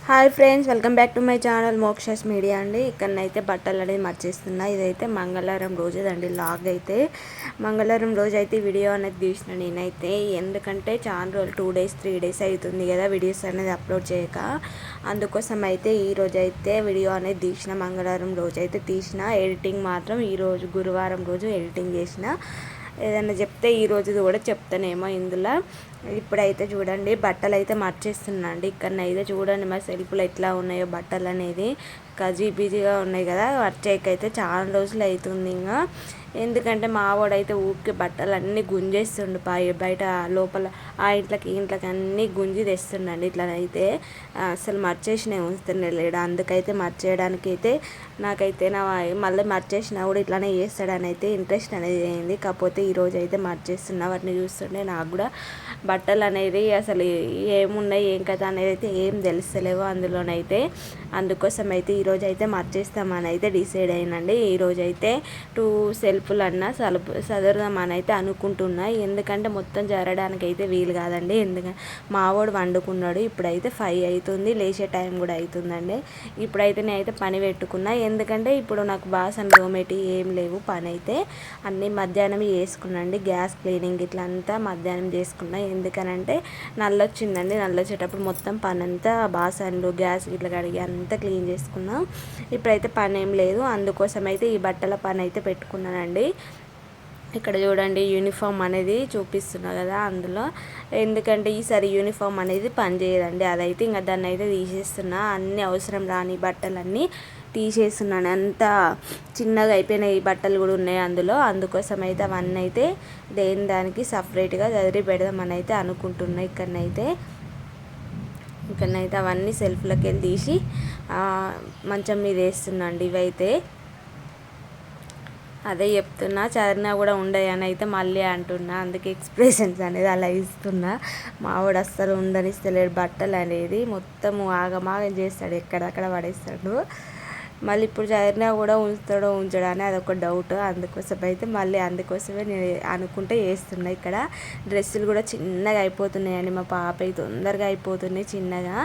Hi friends, welcome back to my channel Moksha's media అండి. ఇక్కడనైతే బట్టలు అనేది మర్చేస్తున్నా. ఇదైతే మంగళవారం రోజు అండి. లాగ్ అయితే మంగళవారం రోజు అయితే వీడియో అనేది తీసిన నేనైతే. ఎందుకంటే చాలా రోజులు 2 డేస్ 3 డేస్ అవుతుంది కదా వీడియోస్ అనేది అప్లోడ్ చేయక. అందుకోసం అయితే ఈరోజు అయితే వీడియో అనేది తీసిన. మంగళవారం రోజు అయితే తీసిన. ఎడిటింగ్ మాత్రం ఈరోజు గురువారం రోజు ఎడిటింగ్ చేసిన. ఏదైనా చెప్తే ఈరోజుది కూడా చెప్తానేమో ఇందులో. ఇప్పుడైతే చూడండి బట్టలు అయితే మర్చేస్తున్నా అండి. ఇక్కడనైతే చూడండి మా సెల్ఫ్లో ఎట్లా ఉన్నాయో బట్టలు అనేది గజిబిజిగా ఉన్నాయి కదా. మర్చేకైతే చాలా రోజులు అవుతుంది. ఇంకా ఎందుకంటే మా వాడైతే ఊరికి బట్టలు అన్నీ గుంజేస్తుండు. బయట లోపల ఆ ఇంట్లోకి అన్నీ గుంజి తెస్తుండండి. ఇట్లనైతే అసలు మర్చేసినవి ఉంచుతుండలేడు. అందుకైతే మర్చేయడానికి అయితే నాకైతే మళ్ళీ మర్చేసినా కూడా ఇట్లానే చేస్తాడని అయితే ఇంట్రెస్ట్ అనేది అయింది. కాకపోతే ఈరోజు అయితే మర్చేస్తున్నా. వాటిని చూస్తుంటే నాకు కూడా బట్టలు అనేది అసలు ఏమున్నాయి ఏం కదా అనేది అయితే ఏం తెలుస్తలేవు అందులోనైతే. అందుకోసం అయితే ఈరోజు అయితే మర్చేస్తామని అయితే డిసైడ్ అయినండి. ఈరోజు అయితే 2 సెల్ఫ్లన్నా సదురుదామని అయితే అనుకుంటున్నా. ఎందుకంటే మొత్తం జరగడానికి అయితే వీలు కాదండి. ఎందుకంటే మావాడు వండుకున్నాడు. ఇప్పుడైతే 5 అవుతుంది, లేచే టైం కూడా అవుతుందండి. ఇప్పుడైతే నేనైతే పని పెట్టుకున్నా. ఎందుకంటే ఇప్పుడు నాకు బాసన్ తోమేటి ఏం లేవు. పని అయితే అన్నీ మధ్యాహ్నం చేసుకున్నాండి. గ్యాస్ క్లీనింగ్ ఇట్లా అంతా మధ్యాహ్నం చేసుకున్నా. ఎందుకనంటే నల్లొచ్చిందండి. నల్లొచ్చేటప్పుడు మొత్తం పని అంతా బాసన్లు గ్యాస్ ఇట్లా కడిగి అంతా క్లీన్ చేసుకున్నాం. ఇప్పుడైతే పని ఏం లేదు. అందుకోసం అయితే ఈ బట్టల పని అయితే పెట్టుకున్నానండి. ఇక్కడ చూడండి యూనిఫామ్ అనేది చూపిస్తున్నా కదా అందులో. ఎందుకంటే ఈసారి యూనిఫామ్ అనేది పని చేయదండి. అదైతే ఇంకా దాన్ని అయితే తీసేస్తున్నా. అన్ని అవసరం రాని బట్టలన్నీ తీసేస్తున్నాను. అంత చిన్నగా అయిపోయినాయి బట్టలు కూడా ఉన్నాయి అందులో. అందుకోసం అయితే అవన్నీ అయితే దానికి సపరేట్గా చదిరి పెడదామని అయితే అనుకుంటున్నా. ఇక్కడనైతే అవన్నీ సెల్ఫ్లోకి వెళ్ళి తీసి మంచం మీద వేస్తున్నా అండి. ఇవైతే అదే చెప్తున్నా, చదివినా కూడా ఉండయని అయితే మళ్ళీ అంటున్నా. అందుకే ఎక్స్ప్రెషన్స్ అనేది అలా ఇస్తున్నా. మావాడు అస్సలు ఉండనిస్తలేడు. బట్టలు అనేది మొత్తం ఆగమాగం చేస్తాడు, ఎక్కడక్కడ పడేస్తాడు. మళ్ళీ ఇప్పుడు చదివినా కూడా ఉంచుతాడో ఉంచడా అని అదొక డౌట్. అందుకోసమే నేను అనుకుంటే వేస్తున్నా. ఇక్కడ డ్రెస్సులు కూడా చిన్నగా అయిపోతున్నాయండి. మా పాప తొందరగా అయిపోతున్నాయి చిన్నగా.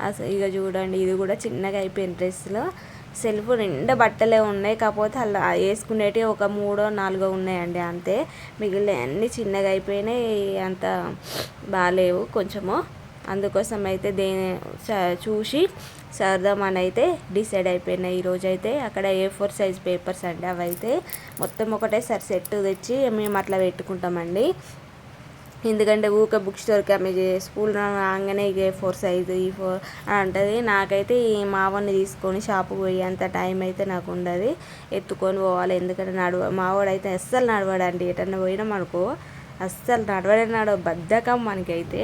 అసలు ఇక చూడండి ఇది కూడా చిన్నగా అయిపోయింది డ్రెస్సులో. సెల్ఫ్ నిండా బట్టలే ఉన్నాయి. కాకపోతే అలా వేసుకునేవి ఒక 3 4 ఉన్నాయండి అంతే. మిగిలిన అన్నీ చిన్నగా అయిపోయినాయి. అంత బాగాలేవు కొంచెము. అందుకోసం అయితే చూసి సర్దామని అయితే డిసైడ్ అయిపోయినాయి. ఈరోజు అయితే అక్కడ A4 సైజ్ పేపర్స్ అండి. అవి అయితే మొత్తం ఒకటేసారి సెట్ తెచ్చి మేము అట్లా పెట్టుకుంటామండి. ఎందుకంటే ఊకే బుక్ స్టోర్కి ఆమె స్కూల్ రాగానే A4 సైజు E4 అని అంటుంది. నాకైతే ఈ మావాడిని తీసుకొని షాపుకి పోయి అంత టైం అయితే నాకు ఉండదు. ఎత్తుకొని పోవాలి. ఎందుకంటే మావాడు అయితే అస్సలు నడవడండి. ఎటన్నా పోయినాం అనుకో అస్సలు నడవ బద్ధకం మనకైతే.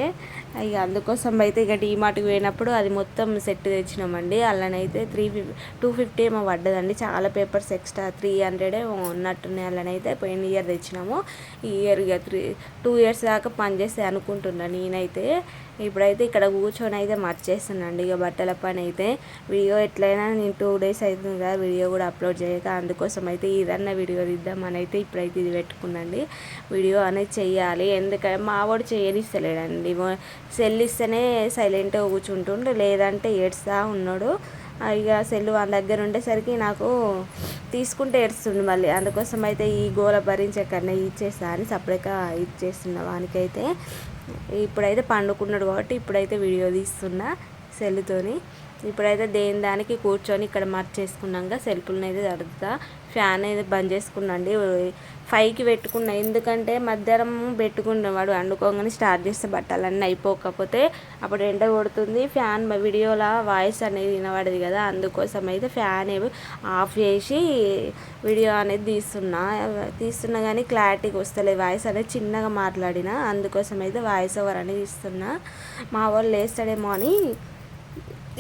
ఇక అందుకోసం అయితే ఇక డీమార్ట్కి పోయినప్పుడు అది మొత్తం సెట్ తెచ్చినామండి. అలానైతే 250 ఏమో పడ్డదండి. చాలా పేపర్స్ ఎక్స్ట్రా 300 ఉన్నట్టున్నాయి. అలానైతే పోయిన ఇయర్ తెచ్చినాము. ఈ ఇయర్ ఇక 2 ఇయర్స్ దాకా పనిచేస్తే అనుకుంటున్నాను నేనైతే. ఇప్పుడైతే ఇక్కడ కూర్చొని అయితే మర్చేస్తున్నాండి. ఇక బట్టల పని అయితే వీడియో ఎట్లయినా నేను 2 డేస్ అవుతుంది కదా వీడియో కూడా అప్లోడ్ చేయక. అందుకోసం అయితే ఇదన్నా వీడియో తీద్దామని అయితే ఇప్పుడైతే ఇది పెట్టుకున్నాండి. వీడియో అనేది చెయ్యాలి. ఎందుకంటే మావాడు చేయనిస్తలేడండి. సెల్ ఇస్తేనే సైలెంట్గా కూర్చుంటుండు, లేదంటే ఏడుస్తూ ఉన్నాడు. ఇక సెల్ వాళ్ళ దగ్గర ఉండేసరికి నాకు తీసుకుంటే ఏడుస్తుండు మళ్ళీ. అందుకోసం అయితే ఈ గోల భరించకన్నా ఇచ్చేస్తా అని సపరేట్గా ఇచ్చేస్తున్నా వానికైతే. ఇప్పుడైతే పండుకున్నాడు కాబట్టి ఇప్పుడైతే వీడియో తీస్తున్నా సెల్తోని. ఇప్పుడైతే దానికి కూర్చొని ఇక్కడ మర్చేసుకున్నాక సెల్ఫ్లను అయితే తడుపుతా. ఫ్యాన్ అయితే బంద్ చేసుకున్నాండి. 5కి పెట్టుకున్నా. ఎందుకంటే మధ్యాహ్నం పెట్టుకున్నాం వాడు వండుకోగానే స్టార్ట్ చేస్తే బట్టలన్నీ అయిపోకపోతే అప్పుడు ఎండ కొడుతుంది. ఫ్యాన్ వీడియోలో వాయిస్ అనేది వినబడదు కదా. అందుకోసం అయితే ఫ్యాన్ ఆఫ్ చేసి వీడియో అనేది తీస్తున్నా కానీ క్లారిటీగా వస్తలేదు. వాయిస్ అనేది చిన్నగా మాట్లాడినా. అందుకోసం అయితే వాయిస్ ఓవర్ అనేది ఇస్తున్నా. మా వాళ్ళు లేస్తాడేమో అని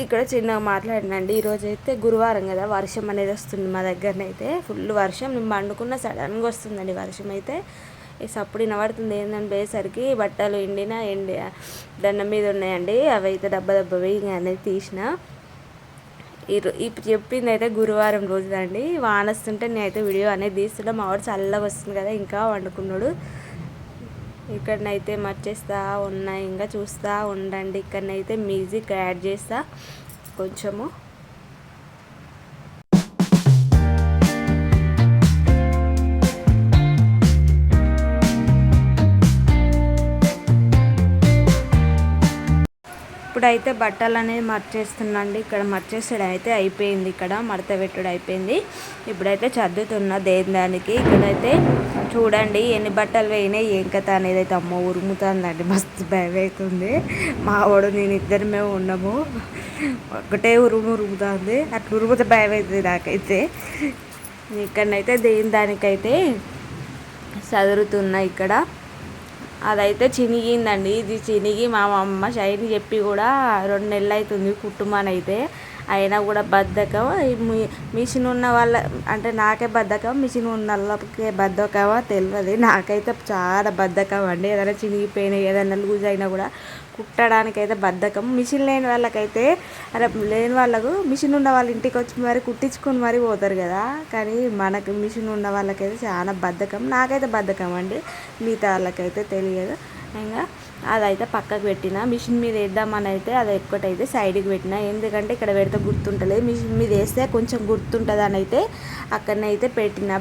ఇక్కడ చిన్నగా మాట్లాడినండి. ఈరోజు అయితే గురువారం కదా, వర్షం అనేది వస్తుంది మా దగ్గరనైతే. ఫుల్ వర్షం. నేను పండుకున్న సడన్గా వస్తుందండి వర్షం అయితే. సప్పుడు వినబడుతుంది. ఏంటంటే పోయేసరికి బట్టలు ఎండి దండం మీద ఉన్నాయండి. అవి అయితే దెబ్బవి అనేది తీసిన. ఇప్పుడు చెప్పింది అయితే గురువారం రోజుదండి. వాన వస్తుంటే నేనైతే వీడియో అనేది తీస్తున్నా. మా వాడు చల్లగా వస్తుంది కదా ఇంకా వండుకున్నాడు. ఇక్కడనైతే మర్చేస్తూ ఉన్నా. ఇంకా చూస్తూ ఉండండి. ఇక్కడనైతే మ్యూజిక్ యాడ్ చేస్తా. కొంచెము. ఇప్పుడైతే బట్టలు అనేది మర్చేస్తున్నాండి. ఇక్కడ మర్చేసడం అయితే అయిపోయింది, ఇక్కడ మడత పెట్టుడు అయిపోయింది. ఇప్పుడైతే చదువుతున్నా దేనికి. ఇక్కడైతే చూడండి ఎన్ని బట్టలు వేయినాయి ఏం కథ అనేది అయితే అమ్మ ఉరుముతుందండి, మస్తు భయం అవుతుంది. మా వాడు నేను ఇద్దరమే ఉన్నాము, ఒకటే ఉరుముతుంది. అట్లా ఉరుముతే భయం అవుతుంది నాకైతే. ఇక్కడనైతే దానికైతే చదువుతున్నా. ఇక్కడ అదైతే చినిగిందండి, ఇది చినిగి మా అమ్మ షైన్ చెప్పి కూడా 2 నెలలు అవుతుంది కుట్టుమనైతే. అయినా కూడా బద్ధకం. మిషన్ ఉన్న వాళ్ళ అంటే నాకే బద్ధకం, మిషన్ ఉన్న వాళ్ళకే బద్ధకమో తెలియదు. నాకైతే చాలా బద్ధకం అండి. ఏదైనా చినిగిపోయినా ఏదైనా లూజ్ అయినా కూడా కుట్టడానికైతే బద్ధకం. మిషన్ లేని వాళ్ళకైతే లేని వాళ్ళకు మిషన్ ఉన్న వాళ్ళ ఇంటికి వచ్చి మరి కుట్టించుకొని మరీ పోతారు కదా. కానీ మనకు మిషన్ ఉన్న వాళ్ళకైతే చాలా బద్ధకం. నాకైతే బద్ధకం అండి, మిగతా వాళ్ళకైతే తెలియదు. ఇంకా అదైతే పక్కకు పెట్టిన, మిషన్ మీద వేద్దామని అయితే అది ఒక్కటైతే సైడ్కి పెట్టిన. ఎందుకంటే ఇక్కడ పెడితే గుర్తుంటలేదు, మిషన్ మీద వేస్తే కొంచెం గుర్తుంటుంది అని అయితే అక్కడనైతే పెట్టిన.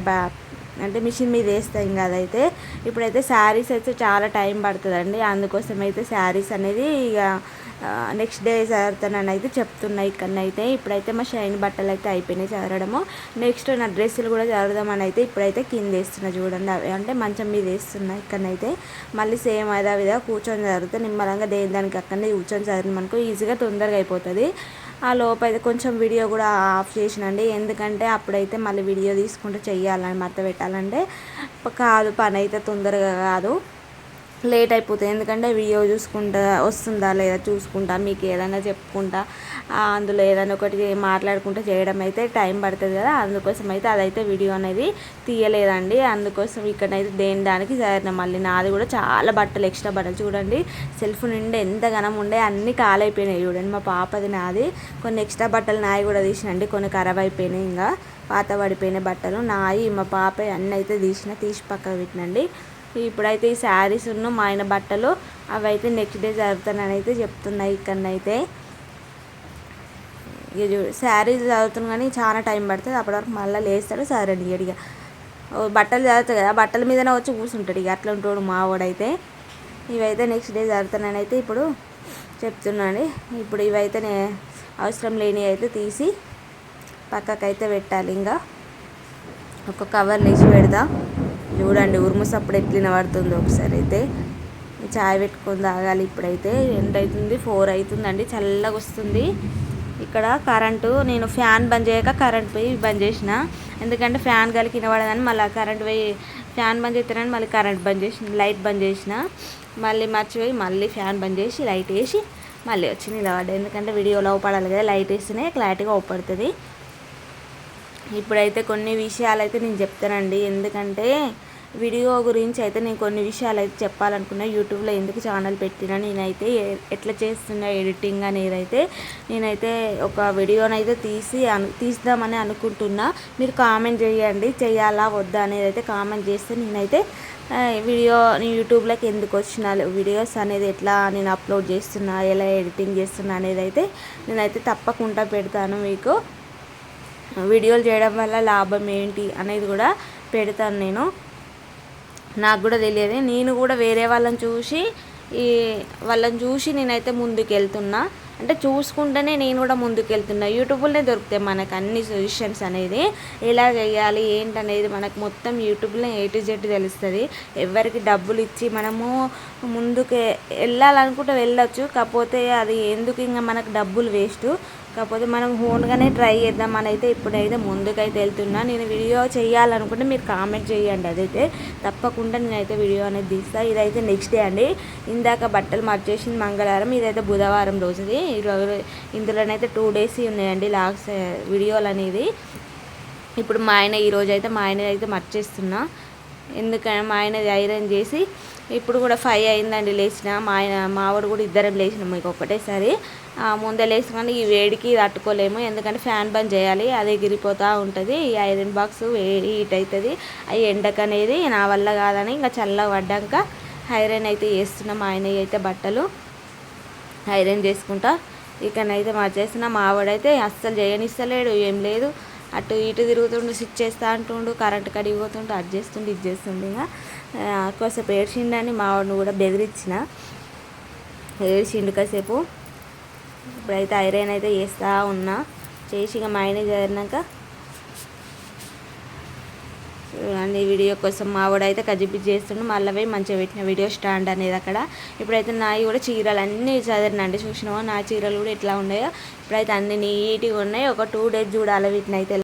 అంటే మిషన్ మీద వేస్తాం ఇంకా. అదైతే ఇప్పుడైతే శారీస్ అయితే చాలా టైం పడుతుందండి, అందుకోసం అయితే శారీస్ అనేది ఇక నెక్స్ట్ డే చదువుతానని అయితే చెప్తున్నాయి. ఇక్కడనైతే ఇప్పుడైతే మా షైన్ బట్టలు అయితే అయిపోయినాయి చదవడము. నెక్స్ట్ నా డ్రెస్సులు కూడా చదువుదామని అయితే ఇప్పుడైతే కింద వేస్తున్నా చూడండి. అవి అంటే మంచం మీద వేస్తున్నా. ఇక్కడనైతే మళ్ళీ సేమ్ అదే విధంగా కూర్చొని చదివితే నిమ్మలంగా దానికి అక్కడనే కూర్చొని చదివిన మనకు ఈజీగా తొందరగా అయిపోతుంది. ఆ లోపైతే కొంచెం వీడియో కూడా ఆఫ్ చేసినండి, ఎందుకంటే అప్పుడైతే మళ్ళీ వీడియో తీసుకుంటూ చెయ్యాలని మడత పెట్టాలంటే కాదు, పని అయితే తొందరగా కాదు, లేట్ అయిపోతుంది. ఎందుకంటే వీడియో చూసుకుంటా వస్తుందా లేదా చూసుకుంటా, మీకు ఏదైనా చెప్పుకుంటా అందులో ఏదైనా ఒకటి మాట్లాడుకుంటూ చేయడం అయితే టైం పడుతుంది కదా. అందుకోసం అయితే అదైతే వీడియో అనేది తీయలేదండి. అందుకోసం ఇక్కడైతే దానికి సరైన మళ్ళీ నాది కూడా చాలా బట్టలు ఎక్స్ట్రా బట్టలు చూడండి, సెల్ఫ్ నిండి ఎంత ఘనం ఉండే అన్నీ కాలైపోయినాయి చూడండి. మా పాపది నాది కొన్ని ఎక్స్ట్రా బట్టలు నాయి కూడా తీసినండి, కొన్ని ఖరాబ్ అయిపోయినాయి, ఇంకా పాత పడిపోయిన బట్టలు నాయి మా పాప అన్నీ అయితే తీసి పక్కకు పెట్టినండి. ఇప్పుడైతే ఈ శారీస్ ఉన్న మా ఆయన బట్టలు అవి అయితే నెక్స్ట్ డే చదువుతానని అయితే చెప్తున్నాయి. ఇక్కడనైతే ఇక శారీస్ చదువుతున్నాను కానీ చాలా టైం పడుతుంది, అప్పటి వరకు మళ్ళీ లేస్తాడు సరే ఇక బట్టలు చదువుతాయి కదా, బట్టల మీదనే వచ్చి కూర్చుంటాడు ఇక, అట్లా ఉంటాడు మా వాడైతే. ఇవైతే నెక్స్ట్ డే చదువుతానని అయితే ఇప్పుడు చెప్తున్నాను. ఇప్పుడు ఇవైతే అవసరం లేని అయితే తీసి పక్కకైతే పెట్టాలి. ఇంకా ఒక కవర్ వేసి పెడదాం. చూడండి ఉరుముసప్పుడు ఎట్లిన పడుతుందో ఒకసారి అయితే. చాయ్ పెట్టుకొని తాగాలి. ఇప్పుడైతే ఎంత అవుతుంది, 4 అవుతుందండి, చల్లగా వస్తుంది. ఇక్కడ కరెంటు నేను ఫ్యాన్ బంద్ చేయక కరెంట్ పోయి బంద్ చేసిన, ఎందుకంటే ఫ్యాన్ గాలికి వినబడదని మళ్ళీ కరెంట్ పోయి ఫ్యాన్ బంద్ చేస్తానని మళ్ళీ కరెంట్ బంద్ చేసిన, లైట్ బంద్ చేసిన, మళ్ళీ మర్చిపోయి మళ్ళీ ఫ్యాన్ బంద్ చేసి లైట్ వేసి మళ్ళీ వచ్చి నిలబడ్డా. ఎందుకంటే వీడియోలో అవపడాలి కదా, లైట్ వేస్తేనే క్లారిటీగా అవపడుతుంది. ఇప్పుడైతే కొన్ని విషయాలు అయితే నేను చెప్తానండి, ఎందుకంటే వీడియో గురించి అయితే నేను కొన్ని విషయాలు అయితే చెప్పాలనుకున్నా. యూట్యూబ్లో ఎందుకు ఛానల్ పెట్టినా, నేనైతే ఎట్లా చేస్తున్నా ఎడిటింగ్ అనేది అయితే నేనైతే ఒక వీడియోనైతే తీద్దామని అనుకుంటున్నా. మీరు కామెంట్ చేయండి, చేయాలా వద్దా అనేది అయితే కామెంట్ చేస్తే నేనైతే యూట్యూబ్లోకి ఎందుకు వచ్చిన వీడియోస్ అనేది ఎట్లా నేను అప్లోడ్ చేస్తున్నా, ఎలా ఎడిటింగ్ చేస్తున్నా అనేది అయితే నేనైతే తప్పకుండా పెడతాను. మీకు వీడియోలు చేయడం వల్ల లాభం ఏంటి అనేది కూడా పెడతాను నేను. నాకు కూడా తెలియదు, నేను కూడా వేరే వాళ్ళని చూసి నేనైతే ముందుకు వెళ్తున్నా, అంటే చూసుకుంటేనే నేను కూడా ముందుకు వెళ్తున్నా. యూట్యూబ్లోనే దొరుకుతాయి మనకు అన్ని సజెషన్స్ అనేది, ఎలా చేయాలి ఏంటనేది మనకు మొత్తం యూట్యూబ్లో A to Z తెలుస్తుంది. ఎవరికి డబ్బులు ఇచ్చి మనము ముందుకు వెళ్ళాలనుకుంటే వెళ్ళొచ్చు, కాకపోతే అది ఎందుకు ఇంకా మనకు డబ్బులు వేస్ట్. కాకపోతే మనం ఓన్గానే ట్రై చేద్దామని అయితే ఇప్పుడైతే ముందుకైతే వెళ్తున్నా. నేను వీడియో చేయాలనుకుంటే మీరు కామెంట్ చేయండి, అదైతే తప్పకుండా నేనైతే వీడియో అనేది తీస్తాను. ఇదైతే నెక్స్ట్ డే అండి. ఇందాక బట్టలు మార్చేసింది మంగళవారం, ఇదైతే బుధవారం రోజుది. ఇందులోనైతే 2 days ఉన్నాయండి లాస్ట్ వీడియోలు అనేది. ఇప్పుడు మా ఆయన అయితే మర్చేస్తున్నా, ఎందుకంటే మా ఆయనది ఐరన్ చేసి ఇప్పుడు కూడా 5 అయిందండి లేచిన. మావాడు కూడా ఇద్దరం లేచినాం మీకు ఒకటేసారి. ముందే లేచి కానీ ఈ వేడికి తట్టుకోలేము, ఎందుకంటే ఫ్యాన్ బంద్ చేయాలి, అదే ఎగిరిపోతూ ఉంటుంది. ఈ ఐరన్ బాక్స్ హీట్ అవుతుంది, అవి ఎండకనేది నా వల్ల కాదని ఇంకా చల్లగా పడ్డాక ఐరన్ అయితే చేస్తున్నాం. ఆయన అయితే బట్టలు ఐరన్ చేసుకుంటా ఇకనైతే మార్చేస్తున్నా. మా వాడైతే అస్సలు చేయనిస్తలేడు, ఏం లేదు, అటు ఇటు తిరుగుతుండు, స్విచ్ చేస్తా అంటుండు, కరెంట్ కడిగి పోతుండు, అది చేస్తుండు ఇది చేస్తుండు. ఇంకా కాసేపు ఏడ్చిండని మా వాడిని కూడా బెదిరించిన, ఏడ్చిండు కాసేపు. ఇప్పుడైతే ఐరన్ అయితే చేస్తూ ఉన్నా, చేసి ఇక మైనేజ్ అయినాక చూడండి. వీడియో కోసం మా వాడైతే కజిపిచ్చి చేస్తుండు, మళ్ళీ మంచిగా పెట్టిన వీడియో స్టాండ్ అనేది అక్కడ. ఇప్పుడైతే నాయి కూడా చీరలు అన్నీ చదివినండి, చూసినావా నా చీరలు కూడా ఎట్లా ఉన్నాయో. ఇప్పుడైతే అన్నీ నీట్గా ఉన్నాయి. ఒక 2 days చూడాలి వీటిని అయితే.